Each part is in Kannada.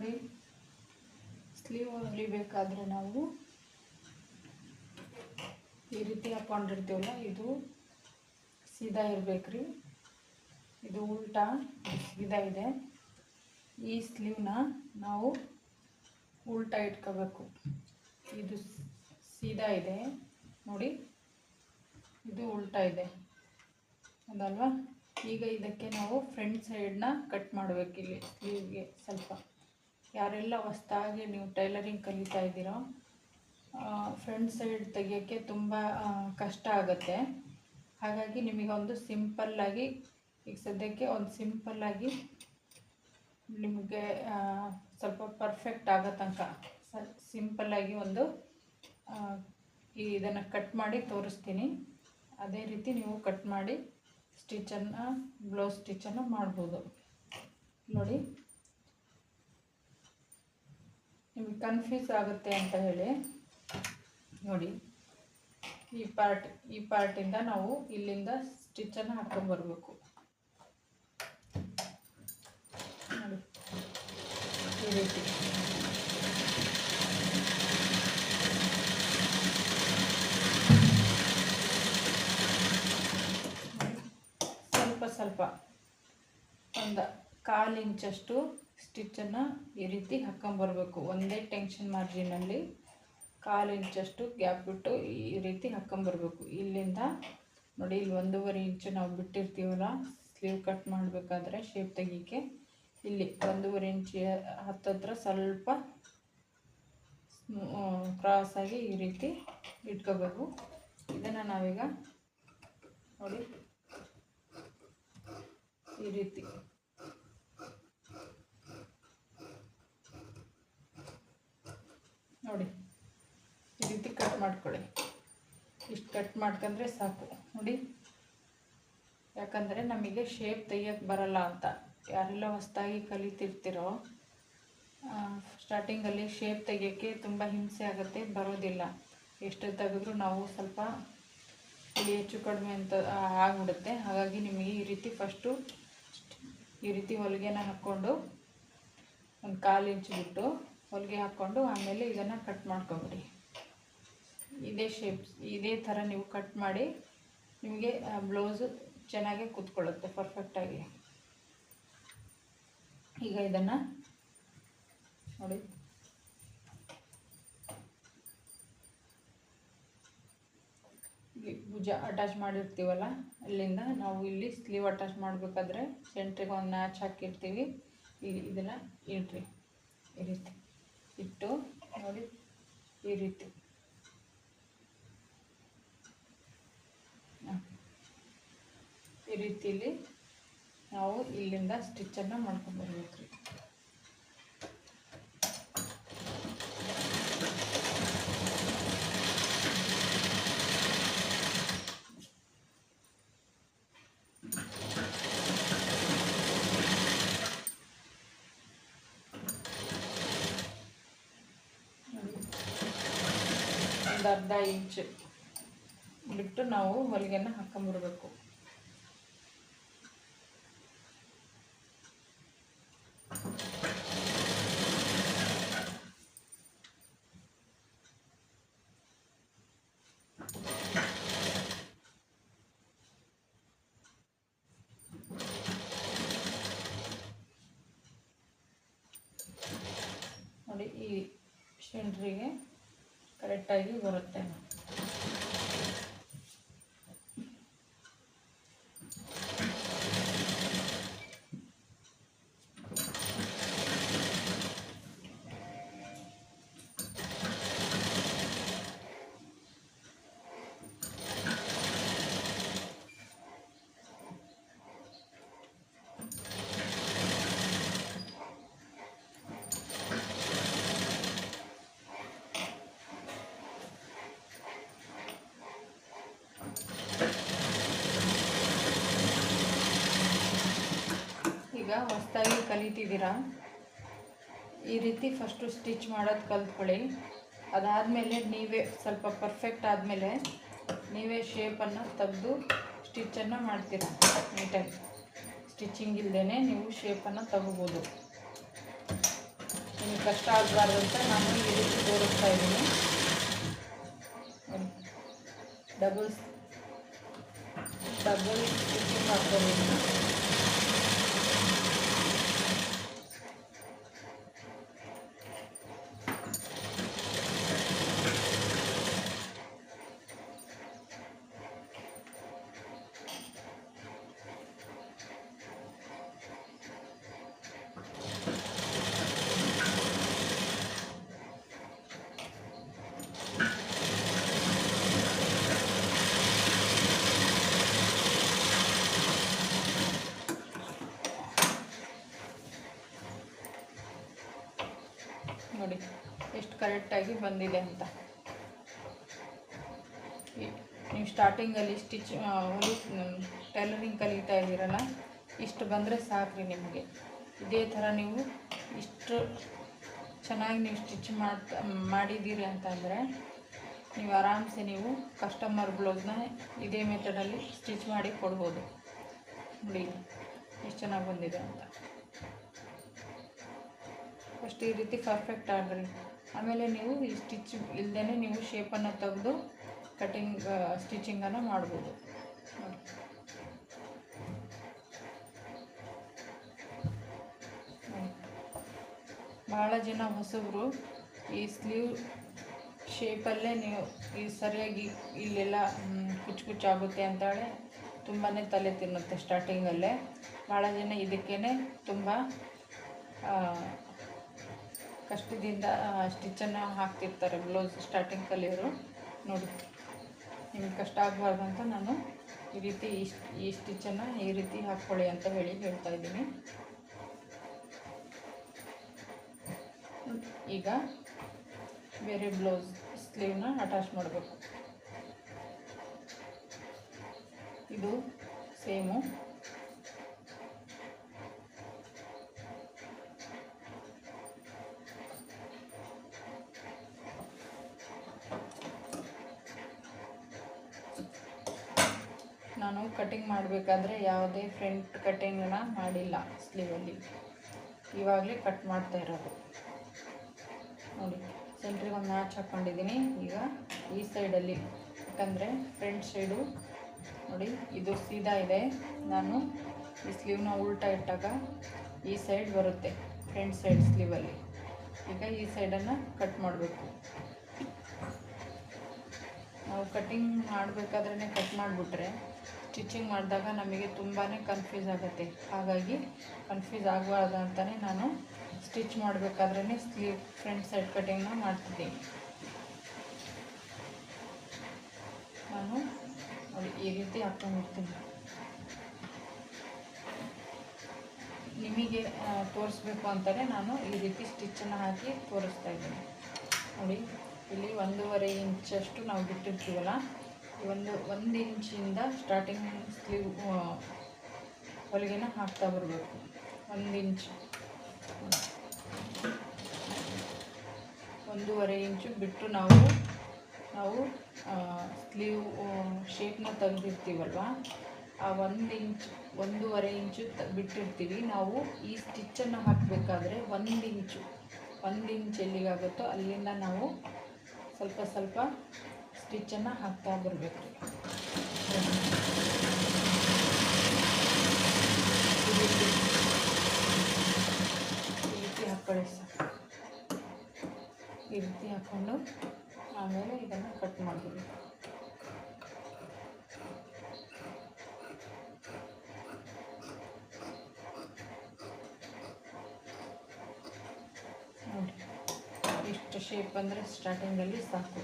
ನೋಡಿ, ಸ್ಲೀವ್ ಹೊಲಿಬೇಕಾದ್ರೆ ನಾವು ಈ ರೀತಿ ಹಾಕ್ಕೊಂಡಿರ್ತೀವಲ್ಲ, ಇದು ಸೀದಾ ಇರಬೇಕ್ರಿ. ಇದು ಉಲ್ಟಾ ಸೀದಾ ಇದೆ. ಈ ಸ್ಲೀವ್ನ ನಾವು ಉಲ್ಟಾ ಇಟ್ಕೋಬೇಕು. ಇದು ಸೀದಾ ಇದೆ ನೋಡಿ, ಇದು ಉಲ್ಟಾ ಇದೆ ಅದಲ್ವಾ. ಈಗ ಇದಕ್ಕೆ ನಾವು ಫ್ರಂಟ್ ಸೈಡ್ನ ಕಟ್ ಮಾಡಬೇಕು. ಇಲ್ಲಿ ಸ್ಲೀವ್ಗೆ ಸ್ವಲ್ಪ, ಯಾರೆಲ್ಲ ಹೊಸ್ದಾಗಿ ನೀವು ಟೈಲರಿಂಗ್ ಕಲಿತಾ ಇದ್ದೀರೋ, ಫ್ರಂಟ್ ಸೈಡ್ ತೆಗಿಯೋಕ್ಕೆ ತುಂಬ ಕಷ್ಟ ಆಗುತ್ತೆ. ಹಾಗಾಗಿ ನಿಮಗೊಂದು ಸಿಂಪಲ್ಲಾಗಿ, ಈಗ ಸದ್ಯಕ್ಕೆ ಒಂದು ಸಿಂಪಲ್ಲಾಗಿ ನಿಮಗೆ ಸ್ವಲ್ಪ ಪರ್ಫೆಕ್ಟ್ ಆಗೋ ತನಕ ಸಿಂಪಲ್ಲಾಗಿ ಒಂದು ಇದನ್ನು ಕಟ್ ಮಾಡಿ ತೋರಿಸ್ತೀನಿ. ಅದೇ ರೀತಿ ನೀವು ಕಟ್ ಮಾಡಿ ಸ್ಟಿಚ್ಚನ್ನು, ಬ್ಲೌಸ್ ಸ್ಟಿಚ್ಚನ್ನು ಮಾಡ್ಬೋದು. ನೋಡಿ, ನಿಮಗೆ ಕನ್ಫ್ಯೂಸ್ ಆಗುತ್ತೆ ಅಂತ ಹೇಳಿ ನೋಡಿ, ಈ ಪಾರ್ಟಿಂದ ನಾವು ಇಲ್ಲಿಂದ ಸ್ಟಿಚ್ಚನ್ನು ಹಾಕ್ಕೊಂಡ್ಬರ್ಬೇಕು. ನೋಡಿ, ಈ ರೀತಿ ಸ್ವಲ್ಪ ಒಂದು 1/4 ಇಂಚಷ್ಟು ಸ್ಟಿಚ್ಚನ್ನು ಈ ರೀತಿ ಹಾಕ್ಕೊಂಬರ್ಬೇಕು. ಒಂದೇ ಟೆನ್ಷನ್ ಮಾರ್ಜಿನಲ್ಲಿ 1/4 ಇಂಚಷ್ಟು ಗ್ಯಾಪ್ ಬಿಟ್ಟು ಈ ರೀತಿ ಹಾಕ್ಕೊಂಬರ್ಬೇಕು. ಇಲ್ಲಿಂದ ನೋಡಿ, ಇಲ್ಲಿ 1.5 ಇಂಚು ನಾವು ಬಿಟ್ಟಿರ್ತೀವಲ್ಲ ಸ್ಲೀವ್ ಕಟ್ ಮಾಡಬೇಕಾದ್ರೆ ಶೇಪ್ ತೆಗಿಯೋಕ್ಕೆ, ಇಲ್ಲಿ 1.5 ಇಂಚ್ ಹತ್ತತ್ರ ಸ್ವಲ್ಪ ಕ್ರಾಸಾಗಿ ಈ ರೀತಿ ಇಟ್ಕೋಬೇಕು. ಇದನ್ನು ನಾವೀಗ ನೋಡಿ ಈ ರೀತಿ ನೋಡಿ, ಈ ರೀತಿ ಕಟ್ ಮಾಡ್ಕೊಳ್ಳಿ. ಇಷ್ಟು ಕಟ್ ಮಾಡ್ಕೊಂಡ್ರೆ ಸಾಕು ನೋಡಿ. ಯಾಕಂದರೆ ನಮಗೆ ಶೇಪ್ ತೆಗಿಯೋಕ್ಕೆ ಬರಲ್ಲ ಅಂತ ಯಾರೆಲ್ಲ ಹೊಸದಾಗಿ ಕಲಿತಿರ್ತಿರೋ, ಸ್ಟಾರ್ಟಿಂಗಲ್ಲಿ ಶೇಪ್ ತೆಗಿಯೋಕ್ಕೆ ತುಂಬ ಹಿಂಸೆ ಆಗುತ್ತೆ, ಬರೋದಿಲ್ಲ. ಎಷ್ಟು ತೆಗೆದ್ರೂ ನಾವು ಸ್ವಲ್ಪ ಇಲ್ಲಿ ಹೆಚ್ಚು ಕಡಿಮೆ ಅಂತ ಆಗಿಬಿಡುತ್ತೆ. ಹಾಗಾಗಿ ನಿಮಗೆ ಈ ರೀತಿ ಫಸ್ಟು ಈ ರೀತಿ ಹೊಲಿಗೆನ ಹಾಕ್ಕೊಂಡು ಒಂದು 1/4 ಇಂಚ್ ಬಿಟ್ಟು ಹೊಲಿಗೆ ಹಾಕ್ಕೊಂಡು ಆಮೇಲೆ ಇದನ್ನು ಕಟ್ ಮಾಡ್ಕೊಬಿಡಿ. ಇದೇ ಶೇಪ್ಸ್, ಇದೇ ಥರ ನೀವು ಕಟ್ ಮಾಡಿ ನಿಮಗೆ ಬ್ಲೌಸು ಚೆನ್ನಾಗಿ ಕೂತ್ಕೊಳ್ಳುತ್ತೆ ಪರ್ಫೆಕ್ಟಾಗಿ. ಈಗ ಇದನ್ನು ನೋಡಿ, ಇಲ್ಲಿ ಭುಜ ಅಟ್ಯಾಚ್ ಮಾಡಿರ್ತೀವಲ್ಲ, ಅಲ್ಲಿಂದ ನಾವು ಇಲ್ಲಿ ಸ್ಲೀವ್ ಅಟ್ಯಾಚ್ ಮಾಡಬೇಕಾದ್ರೆ ಸೆಂಟ್ರಿಗೆ ಒಂದು ನ್ಯಾಚ್ ಹಾಕಿರ್ತೀವಿ. ಇಲ್ಲಿ ಇದನ್ನು ಇಡ್ರಿ, ಈ ರೀತಿ ಇಟ್ಟು ನೋಡಿ, ಈ ರೀತಿ ಈ ರೀತಿಯಲ್ಲಿ ನಾವು ಇಲ್ಲಿಂದ ಸ್ಟಿಚ್ಚನ್ನು ಮಾಡ್ಕೊಂಡ್ಬರ್ಬೇಕು ರೀ. ಒಂದು 1/2 ಇಂಚ್ ಬಿಟ್ಟು ನಾವು ಹೊಲಿಗೆನ ಹಾಕ್ಕೊಂಡ್ಬಿಡ್ಬೇಕು. ನೋಡಿ, ಈ ಸೆಂಟ್ರಿಗೆ ಕರೆಕ್ಟಾಗಿ ಬರುತ್ತೆ. ಈಗ ಹೊಸದಾಗಿ ಕಲಿತಿದ್ದೀರಾ, ಈ ರೀತಿ ಫಸ್ಟು ಸ್ಟಿಚ್ ಮಾಡೋದು ಕಲ್ತ್ಕೊಳ್ಳಿ. ಅದಾದಮೇಲೆ ನೀವೇ ಸ್ವಲ್ಪ ಪರ್ಫೆಕ್ಟ್ ಆದಮೇಲೆ ನೀವೇ ಶೇಪನ್ನು ತೆಗೆದು ಸ್ಟಿಚ್ಚನ್ನು ಮಾಡ್ತೀರಾ. ನೀಟಾಗಿ ಸ್ಟಿಚಿಂಗ್ ಇಲ್ಲದೇ ನೀವು ಶೇಪನ್ನು ತಗೋಬೋದು. ನಿಮಗೆ ಕಷ್ಟ ಆಗಬಾರ್ದು ಅಂತ ನಾನು ಈ ರೀತಿ ತೋರಿಸ್ತಾ ಇದ್ದೀನಿ. ಡಬಲ್ ಸ್ಟಿಚಿಂಗ್ ಹಾಕ್ಕೋಬೇಕು. ನೋಡಿ ಎಷ್ಟು ಕರೆಕ್ಟಾಗಿ ಬಂದಿದೆ ಅಂತ. ನೀವು ಸ್ಟಾರ್ಟಿಂಗಲ್ಲಿ ಟೈಲರಿಂಗ್ ಕಲಿತಾ ಇದ್ದೀರಲ್ಲ, ಇಷ್ಟು ಬಂದರೆ ಸಾಕ್ರಿ ನಿಮಗೆ. ಇದೇ ಥರ ನೀವು ಇಷ್ಟು ಚೆನ್ನಾಗಿ ನೀವು ಸ್ಟಿಚ್ ಮಾಡಿದ್ದೀರಿ ಅಂತಂದರೆ ನೀವು ಆರಾಮ್ಸೆ ನೀವು ಕಸ್ಟಮರ್ ಬ್ಲೌಸ್ನ ಇದೇ ಮೆಥಡಲ್ಲಿ ಸ್ಟಿಚ್ ಮಾಡಿ ಕೊಡ್ಬೋದು. ನೋಡಿ ಎಷ್ಟು ಚೆನ್ನಾಗಿ ಬಂದಿದೆ ಅಂತ. ಫಸ್ಟ್ ಈ ರೀತಿ ಪರ್ಫೆಕ್ಟ್ ಆಗ್ರಿ. ಆಮೇಲೆ ನೀವು ಈ ಸ್ಟಿಚ್ ಇಲ್ಲದೇ ನೀವು ಶೇಪನ್ನು ತೆಗೆದು ಸ್ಟಿಚಿಂಗನ್ನು ಮಾಡ್ಬೋದು. ನೋಡಿ ಭಾಳ ಜನ ಹೊಸಬರು ಈ ಸ್ಲೀವ್ ಶೇಪಲ್ಲೇ ನೀವು ಈ ಸರಿಯಾಗಿ ಇಲ್ಲೆಲ್ಲ ಕುಚ್ಚುಕುಚ್ಚಾಗುತ್ತೆ ಅಂತೇಳಿ ತುಂಬಾ ತಲೆ ತಿನ್ನುತ್ತೆ ಸ್ಟಾರ್ಟಿಂಗಲ್ಲೇ. ಭಾಳ ಜನ ಇದಕ್ಕೇ ತುಂಬ ಕಷ್ಟದಿಂದ ಸ್ಟಿಚ್ಚನ್ನು ಹಾಕ್ತಿರ್ತಾರೆ ಬ್ಲೌಸ್ ಸ್ಟಾರ್ಟಿಂಗ್ ಕಲಿಯೋರು. ನೋಡಿ ನಿಮಗೆ ಕಷ್ಟ ಆಗಬಾರ್ದು ಅಂತ ನಾನು ಈ ರೀತಿ ಈ ಸ್ಟಿಚ್ಚನ್ನು ಈ ರೀತಿ ಹಾಕ್ಕೊಳ್ಳಿ ಅಂತ ಹೇಳ್ತಾ ಇದ್ದೀನಿ. ಈಗ ಬೇರೆ ಬ್ಲೌಸ್ ಸ್ಲೀವ್ನ ಅಟ್ಯಾಚ್ ಮಾಡಬೇಕು. ಇದು ಸೇಮು ನಾನು ಕಟಿಂಗ್ ಮಾಡಬೇಕಾದ್ರೆ ಯಾವುದೇ ಫ್ರಂಟ್ ಕಟಿಂಗನ್ನು ಮಾಡಿಲ್ಲ ಸ್ಲೀವಲ್ಲಿ, ಇವಾಗಲೇ ಕಟ್ ಮಾಡ್ತಾ ಇರೋದು. ನೋಡಿ ಸೆಂಟ್ರಿಗೆ ಒಂದು ಮ್ಯಾಚ್ ಹಾಕ್ಕೊಂಡಿದ್ದೀನಿ. ಈಗ ಈ ಸೈಡಲ್ಲಿ, ಯಾಕಂದರೆ ಫ್ರಂಟ್ ಸೈಡು ನೋಡಿ ಇದು ಸೀದಾ ಇದೆ, ನಾನು ಈ ಸ್ಲೀವ್ನ ಉಲ್ಟಾ ಇಟ್ಟಾಗ ಈ ಸೈಡ್ ಬರುತ್ತೆ ಫ್ರಂಟ್ ಸೈಡ್ ಸ್ಲೀವಲ್ಲಿ. ಈಗ ಈ ಸೈಡನ್ನು ಕಟ್ ಮಾಡಬೇಕು. ನಾವು ಕಟಿಂಗ್ ಮಾಡಬೇಕಾದ್ರೇ ಕಟ್ ಮಾಡಿಬಿಟ್ರೆ ಸ್ಟಿಚಿಂಗ್ ಮಾಡಿದಾಗ ನಮಗೆ ತುಂಬಾ ಕನ್ಫ್ಯೂಸ್ ಆಗುತ್ತೆ. ಹಾಗಾಗಿ ಕನ್ಫ್ಯೂಸ್ ಆಗಬಾರ್ದು ಅಂತಲೇ ನಾನು ಸ್ಟಿಚ್ ಮಾಡಬೇಕಾದ್ರೇ ಸ್ಲೀವ್ ಫ್ರಂಟ್ ಸೈಡ್ ಕಟಿಂಗ್ನ ಮಾಡ್ತಿದ್ದೀನಿ. ನಾನು ನೋಡಿ ಈ ರೀತಿ ಹಾಕ್ಕೊಂಡಿರ್ತೀನಿ. ನಿಮಗೆ ತೋರಿಸ್ಬೇಕು ಅಂತಲೇ ನಾನು ಈ ರೀತಿ ಸ್ಟಿಚ್ಚನ್ನು ಹಾಕಿ ತೋರಿಸ್ತಾ ಇದ್ದೀನಿ. ನೋಡಿ ಇಲ್ಲಿ 1.5 ಇಂಚಷ್ಟು ನಾವು ಬಿಟ್ಟಿರ್ತೀವಲ್ಲ, ಒಂದು ಇಂಚಿಂದ ಸ್ಟಾರ್ಟಿಂಗ್ ಸ್ಲೀವ್ ಹೊಲಿಗೆನ ಹಾಕ್ತಾ ಬರಬೇಕು. 1 ಇಂಚ್ 1.5 ಇಂಚು ಬಿಟ್ಟು ನಾವು ಸ್ಲೀವ್ ಶೇಪ್ನ ತೆಗೆದಿರ್ತೀವಲ್ವ, ಆ 1.5 ಇಂಚು ಬಿಟ್ಟಿರ್ತೀವಿ. ನಾವು ಈ ಸ್ಟಿಚ್ಚನ್ನು ಹಾಕಬೇಕಾದ್ರೆ 1 ಇಂಚ್ ಎಲ್ಲಿಗಾಗುತ್ತೋ ಅಲ್ಲಿಂದ ನಾವು ಸ್ವಲ್ಪ ಸ್ಟಿಚ್ಚನ್ನು ಹಾಕ್ತಾ ಬರಬೇಕು. ಈ ರೀತಿ ಹಾಕ್ಕೊಳ್ಳಿ ಸರ್. ಈ ರೀತಿ ಹಾಕ್ಕೊಂಡು ಆಮೇಲೆ ಇದನ್ನು ಕಟ್ ಮಾಡಬೇಕು. ನೋಡಿ ಇಷ್ಟು ಶೇಪ್ ಅಂದರೆ ಸ್ಟಾರ್ಟಿಂಗಲ್ಲಿ ಸಾಕು.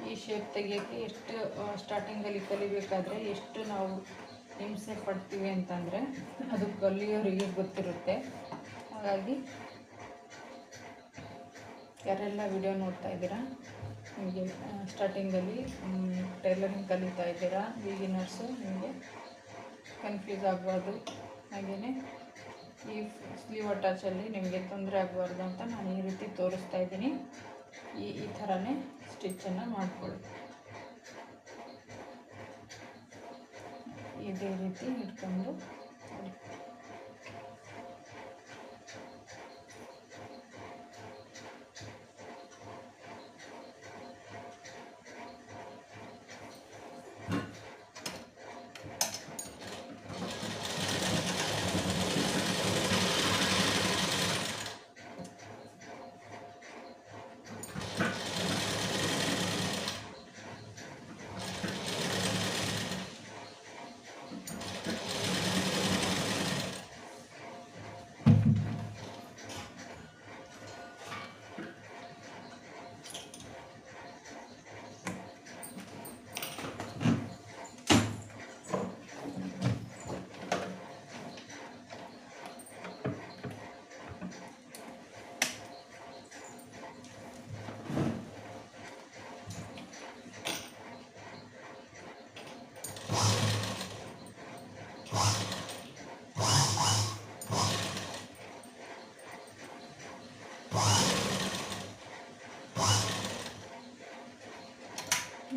ಈ ಶೇಪ್ ತೆಗಿಯೋಕ್ಕೆ ಎಷ್ಟು ಸ್ಟಾರ್ಟಿಂಗಲ್ಲಿ ಕಲಿಬೇಕಾದ್ರೆ ಎಷ್ಟು ನಾವು ಹಿಂಸೆ ಪಡ್ತೀವಿ ಅಂತಂದರೆ ಅದು ಕಲಿಯೋರಿಗೆ ಗೊತ್ತಿರುತ್ತೆ. ಹಾಗಾಗಿ ಯಾರೆಲ್ಲ ವಿಡಿಯೋ ನೋಡ್ತಾ ಇದ್ದೀರಾ, ನಿಮಗೆ ಸ್ಟಾರ್ಟಿಂಗಲ್ಲಿ ಟೈಲರಿಂಗ್ ಕಲಿತಾ ಇದ್ದೀರಾ ಬಿಗಿನರ್ಸು, ನಿಮಗೆ ಕನ್ಫ್ಯೂಸ್ ಆಗಬಾರ್ದು. ಹಾಗೆಯೇ ಈ ಸ್ಲೀವ್ ಅಟ್ಯಾಚಲ್ಲಿ ನಿಮಗೆ ತೊಂದರೆ ಆಗಬಾರ್ದು ಅಂತ ನಾನು ಈ ರೀತಿ ತೋರಿಸ್ತಾ ಇದ್ದೀನಿ. ಈ ಥರನೇ ಸ್ಟಿಚ್ಚನ್ನು ಮಾಡ್ಕೊಳ್ಳಿ. ಇದೇ ರೀತಿ ಇಟ್ಕೊಂಡು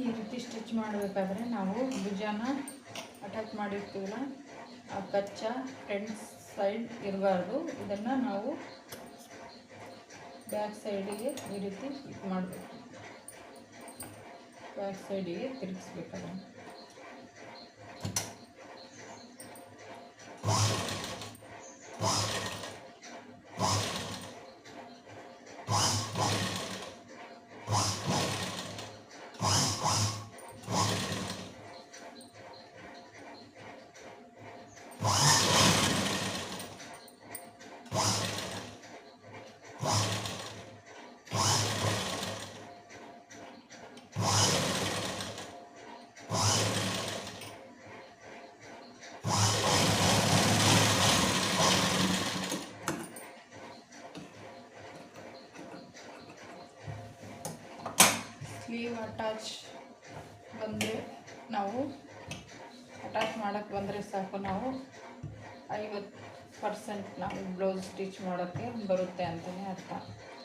ಈ ರೀತಿ ಸ್ಟಿಚ್ ಮಾಡಬೇಕಾದ್ರೆ ನಾವು ಭುಜಾನ ಅಟ್ಯಾಚ್ ಮಾಡಿರ್ತೀವಲ್ಲ ಆ ಕಚ್ಚಾ ಫ್ರಂಟ್ ಸೈಡ್ ಇರಬಾರ್ದು. ಇದನ್ನು ನಾವು ಬ್ಯಾಕ್ ಸೈಡಿಗೆ ಈ ರೀತಿ ಇದು ಮಾಡಬೇಕು, ಬ್ಯಾಕ್ ಸೈಡಿಗೆ ತಿರುಗಿಸ್ಬೇಕಾದ್ರೆ. ಸ್ಲೀವ್ ಅಟ್ಯಾಚ್ ಬಂದರೆ ನಾವು ಅಟ್ಯಾಚ್ ಮಾಡೋಕ್ಕೆ ಬಂದರೆ ಸಾಕು, ನಾವು 50% ನಾವು ಬ್ಲೌಸ್ ಸ್ಟಿಚ್ ಮಾಡೋಕ್ಕೆ ಬರುತ್ತೆ ಅಂತಲೇ ಅರ್ಥ,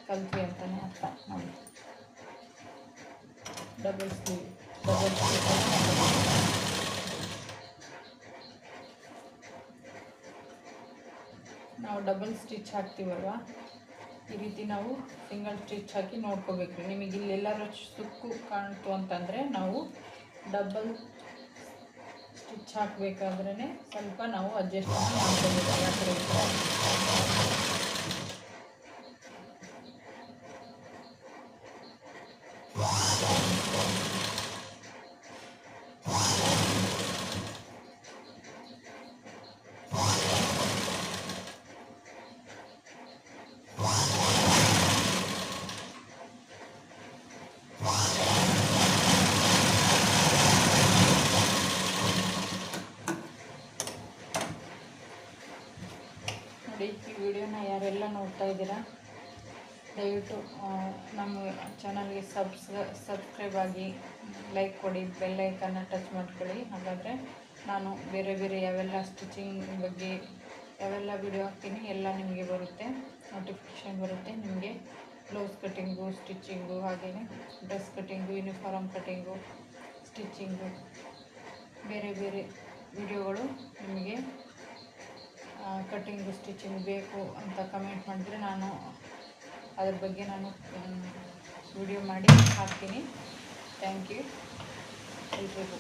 ಕಲ್ತ್ವಿ ಅಂತಲೇ ಅರ್ಥ. ನೋಡಿ ಡಬಲ್ ಸ್ಲೀವ್ ನಾವು ಡಬಲ್ ಸ್ಟಿಚ್ ಹಾಕ್ತೀವಲ್ವ, ಈ ರೀತಿ ನಾವು ಸಿಂಗಲ್ ಸ್ಟಿಚ್ ಹಾಕಿ ನೋಡ್ಕೋಬೇಕು. ನಿಮಗೆ ಇಲ್ಲೆಲ್ಲರೂ ಸುಕ್ಕು ಕಾಣ್ತು ಅಂತಂದರೆ ನಾವು ಡಬಲ್ ಸ್ಟಿಚ್ ಹಾಕಬೇಕಾದ್ರೇ ಸ್ವಲ್ಪ ನಾವು ಅಡ್ಜಸ್ಟ್ಮೆಂಟ್ ಮಾಡ್ಕೋಬೇಕು. ಎಲ್ಲ ಕಡೆ ಈ ವಿಡಿಯೋನ ಯಾರೆಲ್ಲ ನೋಡ್ತಾ ಇದ್ದೀರಾ ದಯವಿಟ್ಟು ನಮ್ಮ ಚಾನಲ್ಗೆ ಸಬ್ಸ್ಕ್ರೈಬ್ ಆಗಿ, ಲೈಕ್ ಕೊಡಿ, ಬೆಲ್ ಐಕನ್ನ ಟಚ್ ಮಾಡ್ಕೊಳ್ಳಿ. ಹಾಗಾದರೆ ನಾನು ಬೇರೆ ಬೇರೆ ಯಾವೆಲ್ಲ ಸ್ಟಿಚಿಂಗ್ ಬಗ್ಗೆ ಯಾವೆಲ್ಲ ವಿಡಿಯೋ ಹಾಕ್ತೀನಿ ಎಲ್ಲ ನಿಮಗೆ ಬರುತ್ತೆ, ನೋಟಿಫಿಕೇಷನ್ ಬರುತ್ತೆ. ನಿಮಗೆ ಬ್ಲೌಸ್ ಕಟ್ಟಿಂಗು, ಸ್ಟಿಚಿಂಗು, ಹಾಗೆಯೇ dress cutting, uniform cutting, stitching, ಬೇರೆ ಬೇರೆ ವಿಡಿಯೋಗಳು ನಿಮಗೆ ಕಟ್ಟಿಂಗು ಸ್ಟಿಚಿಂಗ್ ಬೇಕು ಅಂತ ಕಮೆಂಟ್ ಮಾಡಿದರೆ ನಾನು ಅದ್ರ ಬಗ್ಗೆ ನಾನು ವಿಡಿಯೋ ಮಾಡಿ ಹಾಕ್ತೀನಿ. ಥ್ಯಾಂಕ್ ಯು ಎಲ್ರಿಗೂ.